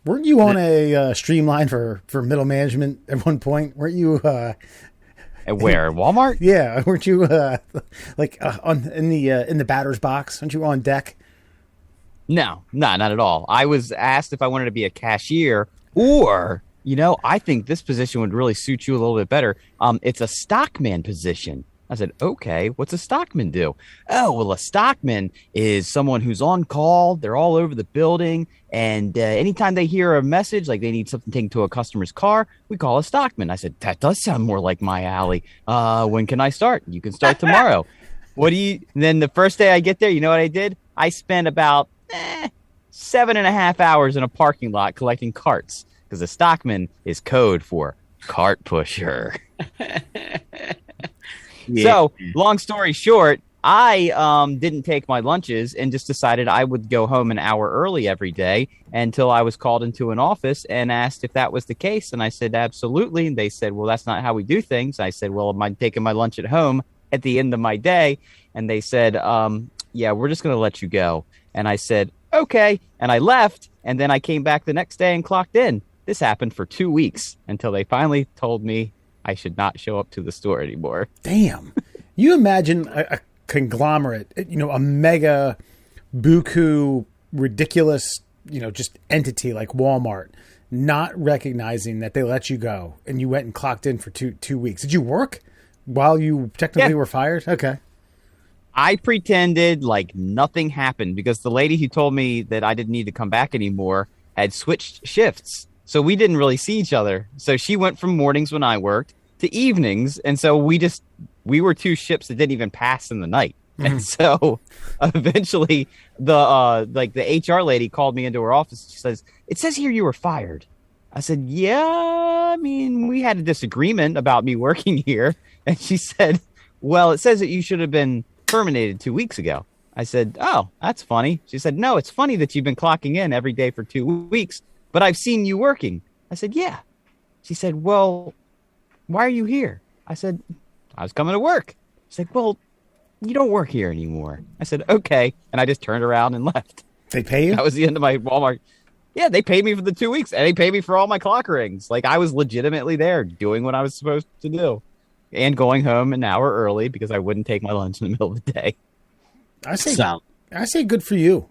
Weren't you on a streamline for middle management at one point? Weren't you? At where? Walmart? Yeah, weren't you on in the batter's box? Aren't you on deck? No, not at all. I was asked if I wanted to be a cashier or, I think this position would really suit you a little bit better. It's a stockman position. I said, okay, what's a stockman do? Oh, well, a stockman is someone who's on call. They're all over the building. And anytime they hear a message, like they need something taken to a customer's car, we call a stockman. I said, that does sound more like my alley. When can I start? You can start tomorrow. Then the first day I get there, you know what I did? I spent about 7.5 hours in a parking lot collecting carts because a stockman is code for cart pusher. Yeah. So, long story short, I didn't take my lunches and just decided I would go home an hour early every day until I was called into an office and asked if that was the case. And I said, absolutely. And they said, well, that's not how we do things. I said, well, am I taking my lunch at home at the end of my day? And they said, yeah, we're just going to let you go. And I said, okay. And I left. And then I came back the next day and clocked in. This happened for 2 weeks until they finally told me I should not show up to the store anymore. Damn. You imagine a conglomerate, a mega buku ridiculous, just entity like Walmart not recognizing that they let you go and you went and clocked in for two weeks. Did you work while you technically were fired? Okay. I pretended like nothing happened because the lady who told me that I didn't need to come back anymore had switched shifts. So we didn't really see each other. So she went from mornings when I worked to evenings. And so we were two ships that didn't even pass in the night. Mm-hmm. And so eventually the HR lady called me into her office. She says, it says here you were fired. I said, yeah, I mean, we had a disagreement about me working here. And she said, well, it says that you should have been terminated 2 weeks ago. I said, oh, that's funny. She said, no, it's funny that you've been clocking in every day for 2 weeks, but I've seen you working. I said, yeah. She said, well, why are you here? I said, I was coming to work. She's like, well, you don't work here anymore. I said, okay. And I just turned around and left. They pay you? That was the end of my Walmart. Yeah, they paid me for the 2 weeks and they paid me for all my clock rings. Like I was legitimately there doing what I was supposed to do and going home an hour early because I wouldn't take my lunch in the middle of the day. I say good for you.